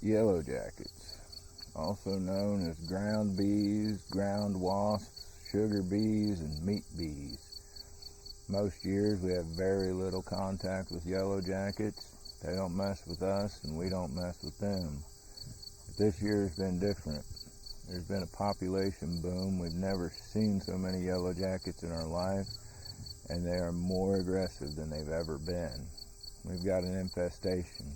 YellowJackets, also known as ground bees, ground wasps, sugar bees, and meat bees. Most years we have very little contact with YellowJackets. They don't mess with us and we don't mess with them. But this year has been different. There's been a population boom. We've never seen so many YellowJackets in our life, and they are more aggressive than they've ever been. We've got an infestation.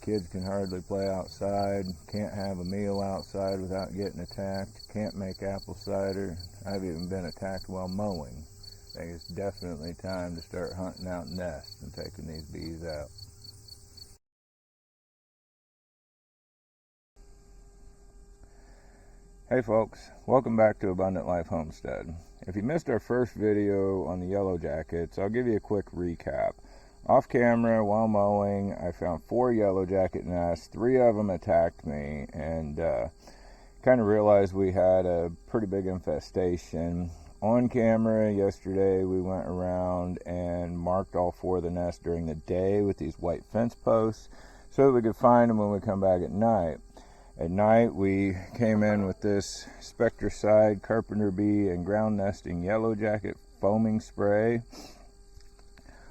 Kids can hardly play outside, can't have a meal outside without getting attacked, can't make apple cider. I've even been attacked while mowing. I think it's definitely time to start hunting out nests and taking these bees out. Hey folks, welcome back to Abundant Life Homestead. If you missed our first video on the YellowJackets, I'll give you a quick recap. Off camera, while mowing, I found 4 YellowJacket nests. 3 of them attacked me, and kind of realized we had a pretty big infestation. On camera yesterday, we went around and marked all 4 of the nests during the day with these white fence posts so that we could find them when we come back at night. At night, we came in with this Spectracide, Carpenter bee, and ground nesting YellowJacket foaming spray,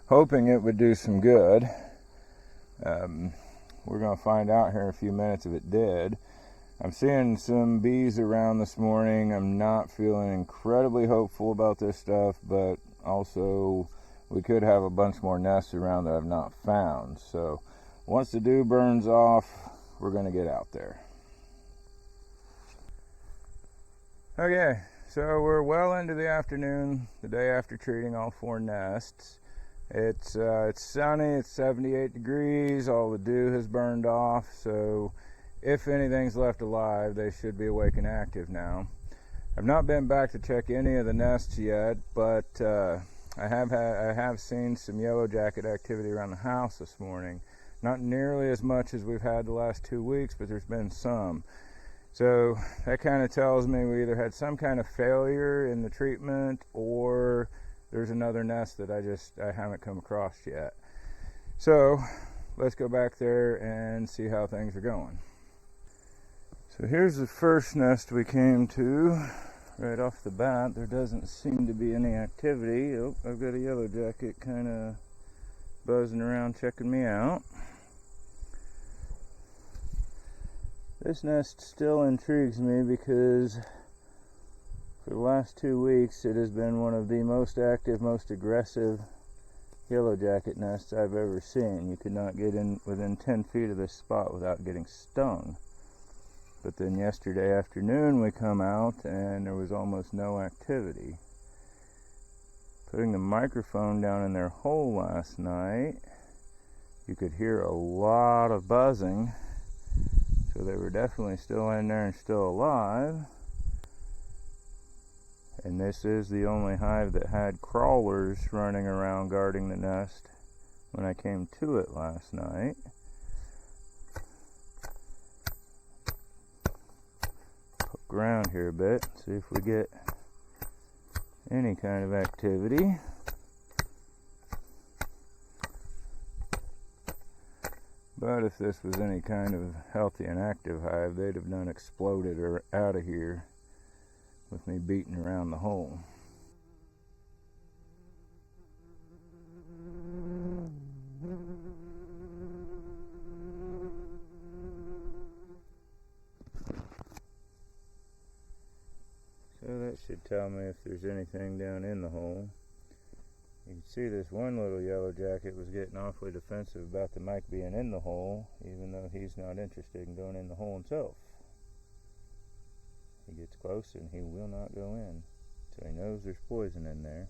hoping it would do some good. We're going to find out here in a few minutes if it did. I'm seeing some bees around this morning. I'm not feeling incredibly hopeful about this stuff, but also we could have a bunch more nests around that I've not found. So once the dew burns off, we're going to get out there. Okay, so we're well into the afternoon, the day after treating all 4 nests. It's sunny, it's 78 degrees, all the dew has burned off, so if anything's left alive, they should be awake and active now. I've not been back to check any of the nests yet, but I have seen some YellowJacket activity around the house this morning. Not nearly as much as we've had the last 2 weeks, but there's been some. So that kind of tells me we either had some kind of failure in the treatment, or there's another nest that I haven't come across yet. So let's go back there and see how things are going. So here's the first nest we came to. Right off the bat, there doesn't seem to be any activity. Oh, I've got a YellowJacket kind of buzzing around checking me out. This nest still intrigues me because for the last 2 weeks it has been one of the most active, most aggressive YellowJacket nests I've ever seen. You could not get in within 10 feet of this spot without getting stung. But then yesterday afternoon we come out and there was almost no activity. Putting the microphone down in their hole last night, you could hear a lot of buzzing. So they were definitely still in there and still alive. And this is the only hive that had crawlers running around guarding the nest when I came to it last night. Poke around here a bit, see if we get any kind of activity. But if this was any kind of healthy and active hive, they'd have done exploded or out of here with me beating around the hole. So that should tell me if there's anything down in the hole. You can see this one little YellowJacket was getting awfully defensive about the mic being in the hole, even though he's not interested in going in the hole himself. He gets close and he will not go in, so he knows there's poison in there.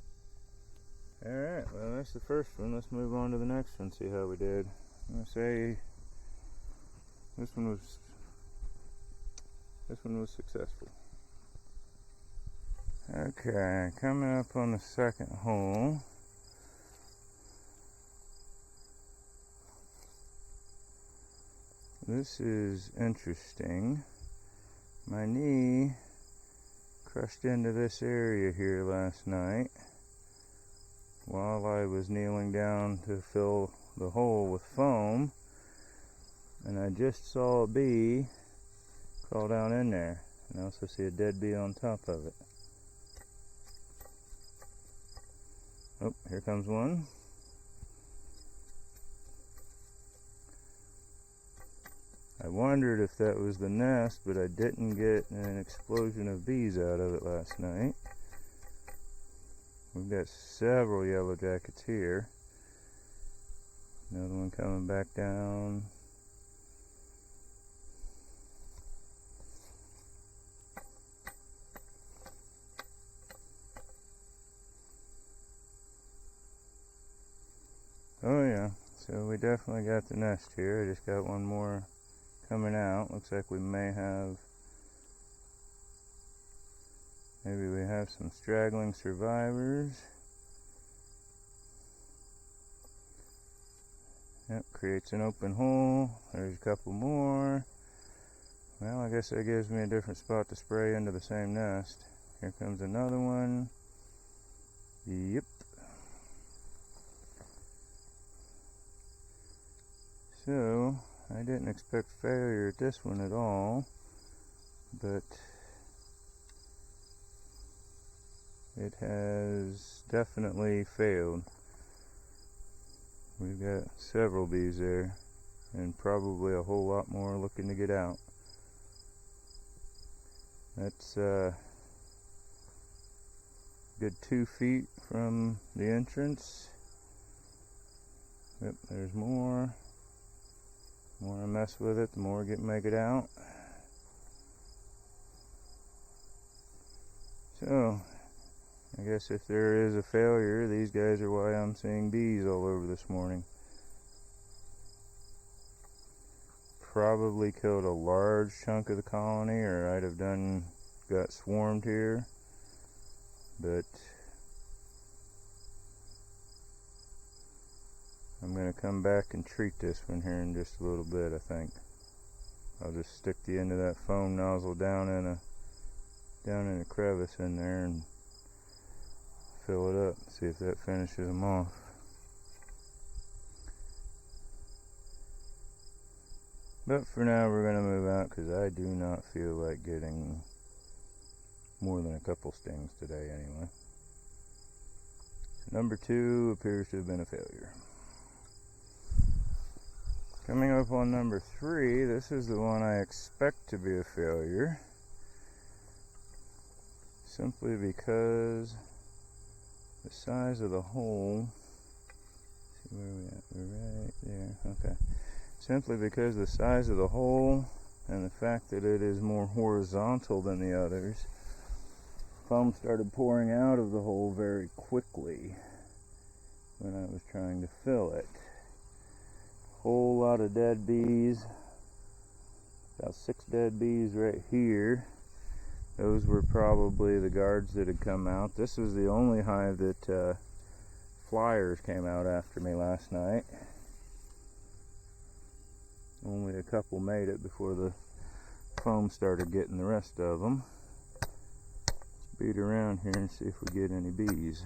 Alright, well that's the first one. Let's move on to the next one, see how we did. I'm going to say this one was successful. Okay, coming up on the second hole. This is interesting. My knee crushed into this area here last night while I was kneeling down to fill the hole with foam, and I just saw a bee crawl down in there, and I also see a dead bee on top of it. Oh, here comes one. I wondered if that was the nest, but I didn't get an explosion of bees out of it last night. We've got several yellowjackets here. Another one coming back down. Oh yeah, so we definitely got the nest here. I just got one more coming out. Looks like we maybe we have some straggling survivors. Yep, creates an open hole. There's a couple more. Well, I guess that gives me a different spot to spray into the same nest. Here comes another one. Yep. So, I didn't expect failure at this one at all, but it has definitely failed. We've got several bees there, and probably a whole lot more looking to get out. That's good 2 feet from the entrance. Yep, there's more. The more I mess with it, the more I make it out. So, I guess if there is a failure, these guys are why I'm seeing bees all over this morning. Probably killed a large chunk of the colony, or I'd have got swarmed here. But I'm going to come back and treat this one here in just a little bit, I think. I'll just stick the end of that foam nozzle down in a crevice in there and fill it up, see if that finishes them off. But for now we're going to move out because I do not feel like getting more than a couple stings today anyway. Number 2 appears to have been a failure. Coming up on number 3, this is the one I expect to be a failure, simply because the size of the hole, see where we at, we're right there, okay. Simply because the size of the hole and the fact that it is more horizontal than the others, foam started pouring out of the hole very quickly when I was trying to fill it. Whole lot of dead bees, about 6 dead bees right here. Those were probably the guards that had come out. This was the only hive that flyers came out after me last night. Only a couple made it before the foam started getting the rest of them. Let's beat around here and see if we get any bees.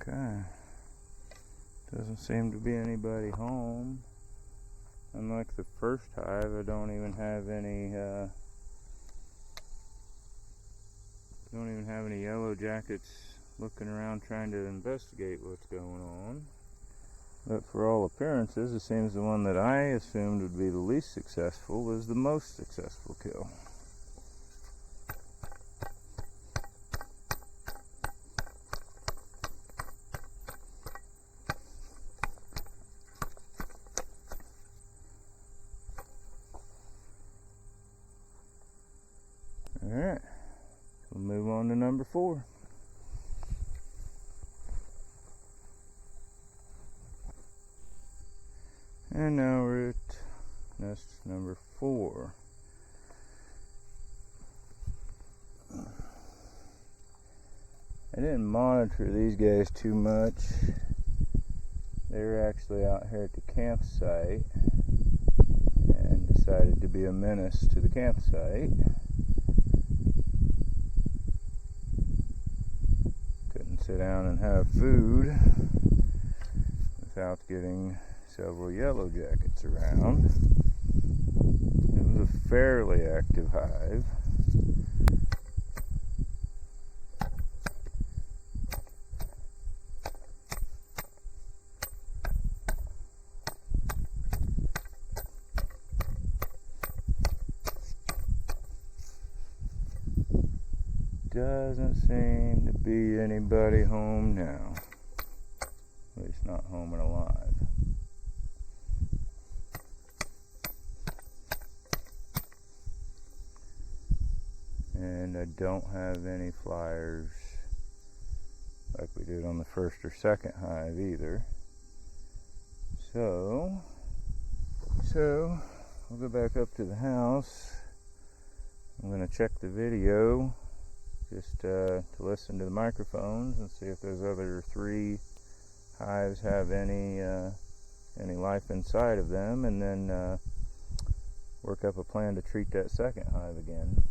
Okay, doesn't seem to be anybody home. Unlike the first hive, I don't even have any yellowjackets looking around trying to investigate what's going on. But for all appearances, it seems the one that I assumed would be the least successful was the most successful kill. Alright, we'll move on to number 4. And now we're at nest number 4. I didn't monitor these guys too much. They're actually out here at the campsite and decided to be a menace to the campsite. Couldn't sit down and have food without getting several YellowJackets around. It was a fairly active hive. Doesn't seem to be anybody home now. At least not home and alive. And I don't have any flyers like we did on the first or second hive either. So we'll go back up to the house. I'm going to check the video just to listen to the microphones and see if those other 3 hives have any life inside of them, and then work up a plan to treat that second hive again.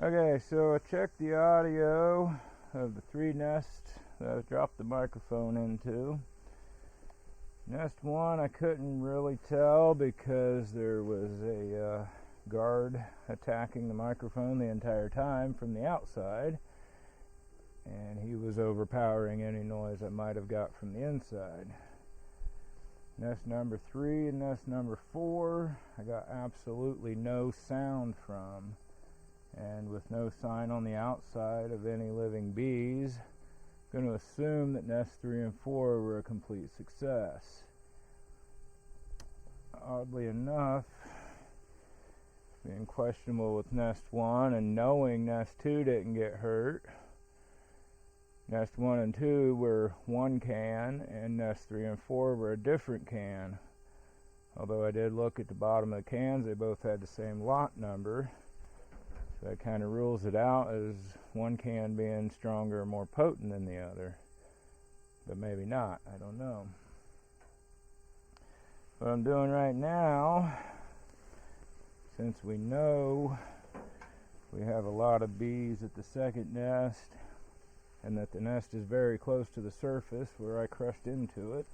Okay, so I checked the audio of the 3 nests that I dropped the microphone into. Nest 1 I couldn't really tell because there was a guard attacking the microphone the entire time from the outside, and he was overpowering any noise I might have got from the inside. Nest number 3 and nest number 4 I got absolutely no sound from, and with no sign on the outside of any living bees, I'm going to assume that nests 3 and 4 were a complete success. Oddly enough, being questionable with nest 1 and knowing nest 2 didn't get hurt, nest 1 and 2 were one can, and nest 3 and 4 were a different can. Although I did look at the bottom of the cans, they both had the same lot number, so that kind of rules it out as one can being stronger or more potent than the other. But maybe not, I don't know. What I'm doing right now, since we know we have a lot of bees at the second nest and that the nest is very close to the surface where I crushed into it,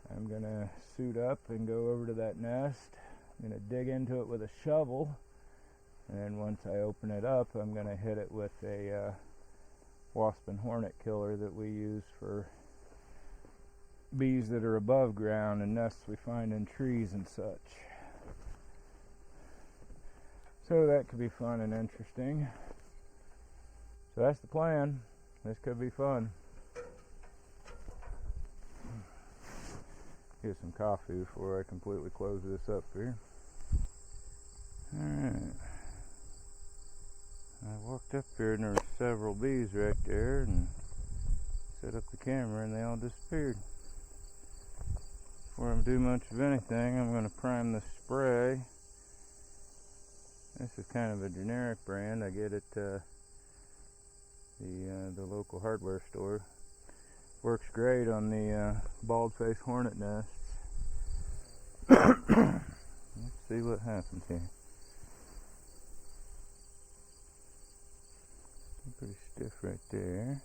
I'm going to suit up and go over to that nest. I'm going to dig into it with a shovel, and then once I open it up, I'm going to hit it with a wasp and hornet killer that we use for bees that are above ground and nests we find in trees and such. So that could be fun and interesting. So that's the plan. This could be fun. Get some coffee before I completely close this up here. Alright. I walked up here and there were several bees right there, and set up the camera and they all disappeared. Before I do much of anything, I'm going to prime the spray. This is kind of a generic brand. I get it the local hardware store. Works great on the bald-faced hornet nests. Let's see what happens here. Pretty stiff right there.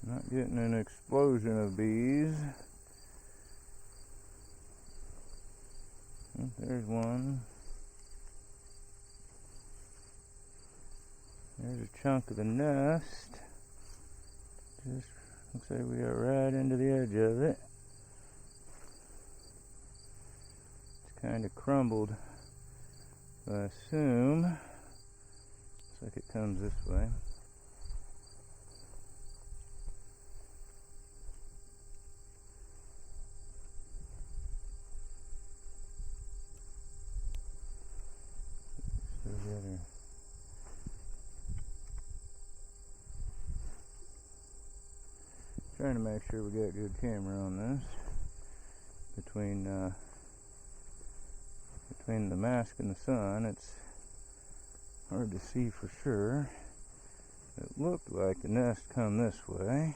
Not getting an explosion of bees. Oh, there's one. There's a chunk of the nest. Just looks like we got right into the edge of it. It's kind of crumbled. So I assume looks like it comes this way. Trying to make sure we got good camera on this. Between the mask and the sun, it's hard to see for sure. It looked like the nest come this way.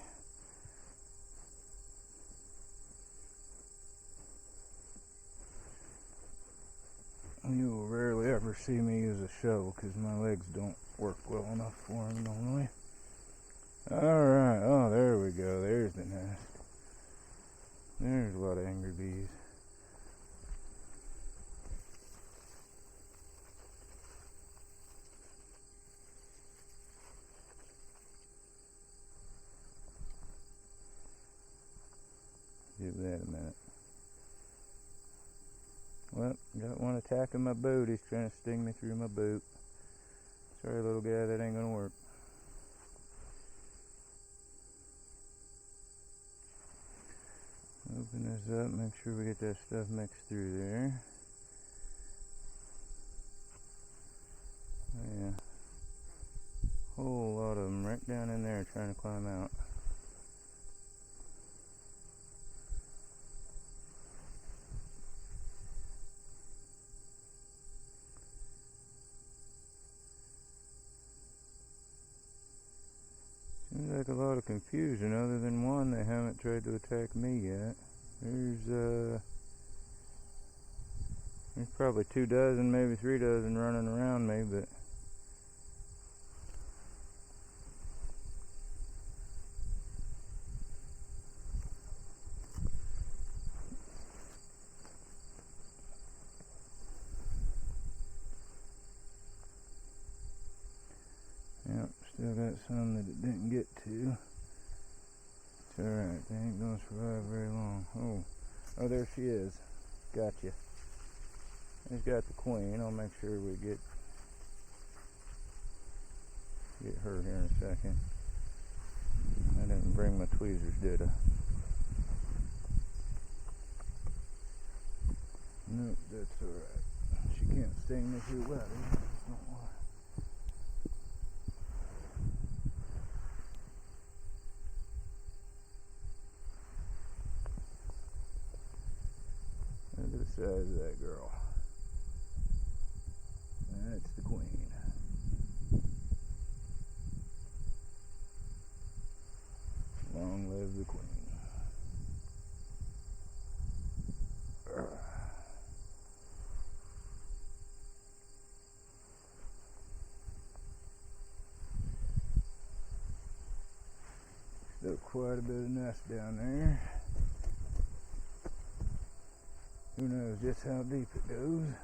You will rarely ever see me use a shovel because my legs don't work well enough for them normally. Alright, oh there we go, there's the nest. There's a lot of angry bees. Give that a minute. Well, got one attacking my boot. He's trying to sting me through my boot. Sorry, little guy, that ain't gonna work. Open this up, make sure we get that stuff mixed through there. Oh, yeah. Whole lot of them right down in there trying to climb out. Seems like a lot of confusion. Other than one, they haven't tried to attack me yet. There's probably 2 dozen, maybe 3 dozen running around me, but yep, still got some that it didn't get to. It's alright, they ain't gonna survive very long. Oh, there she is. Gotcha. He's got the queen. I'll make sure we get her here in a second. I didn't bring my tweezers, did I? Nope, that's alright. She can't sting me too well. Don't worry. Look at the size of that girl. That's the queen. Long live the queen. Still quite a bit of nest down there. Who knows just how deep it goes.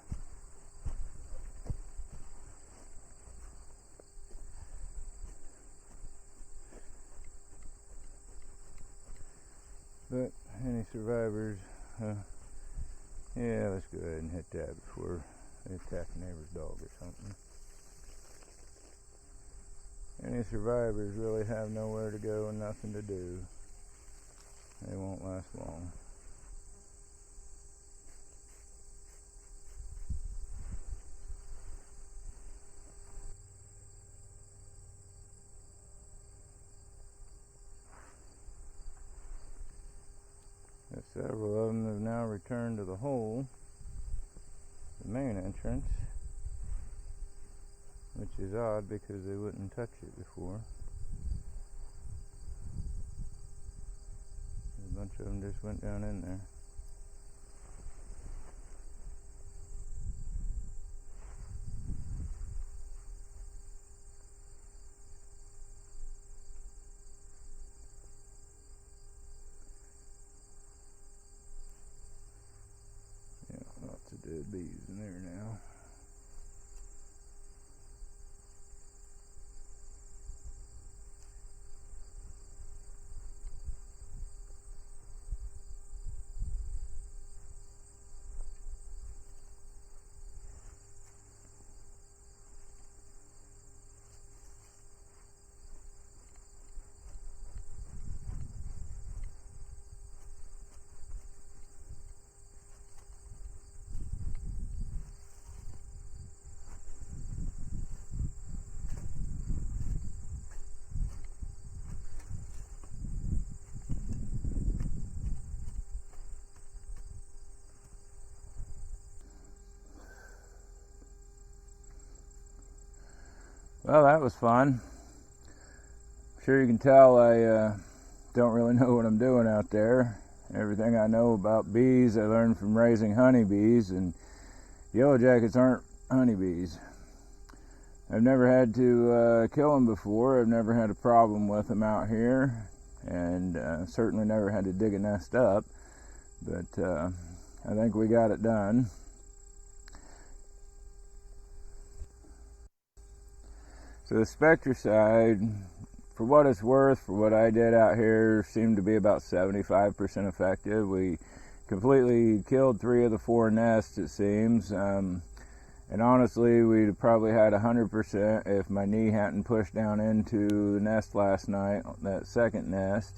But any survivors, yeah, let's go ahead and hit that before they attack a neighbor's dog or something. Any survivors really have nowhere to go and nothing to do. They won't last long. Several of them have now returned to the hole, the main entrance, which is odd because they wouldn't touch it before. A bunch of them just went down in there. Dead bees in there now. Well, that was fun. I'm sure you can tell I don't really know what I'm doing out there. Everything I know about bees I learned from raising honeybees, and yellowjackets aren't honeybees. I've never had to kill them before. I've never had a problem with them out here, and certainly never had to dig a nest up, but I think we got it done. So the Spectracide, for what it's worth, for what I did out here, seemed to be about 75% effective. We completely killed 3 of the 4 nests, it seems. And honestly, we'd probably had 100% if my knee hadn't pushed down into the nest last night, that second nest,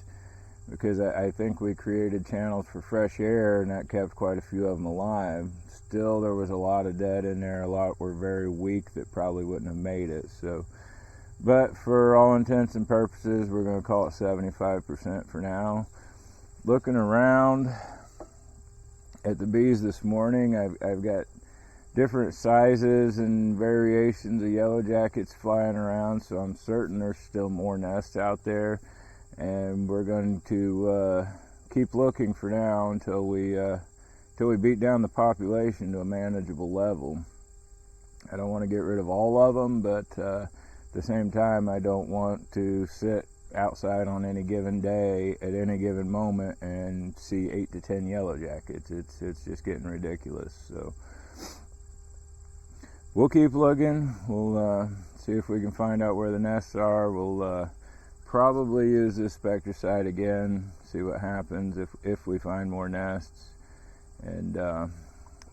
because I think we created channels for fresh air, and that kept quite a few of them alive. Still, there was a lot of dead in there. A lot were very weak that probably wouldn't have made it. So, but for all intents and purposes, we're going to call it 75% for now. Looking around at the bees this morning, I've got different sizes and variations of yellowjackets flying around, so I'm certain there's still more nests out there, and we're going to keep looking for now until we beat down the population to a manageable level. I don't want to get rid of all of them, but at the same time, I don't want to sit outside on any given day at any given moment and see 8 to 10 yellowjackets. It's just getting ridiculous. So we'll keep looking. We'll see if we can find out where the nests are. We'll probably use this Spectracide again, see what happens if we find more nests. And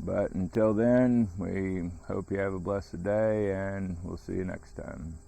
but until then, we hope you have a blessed day, and we'll see you next time.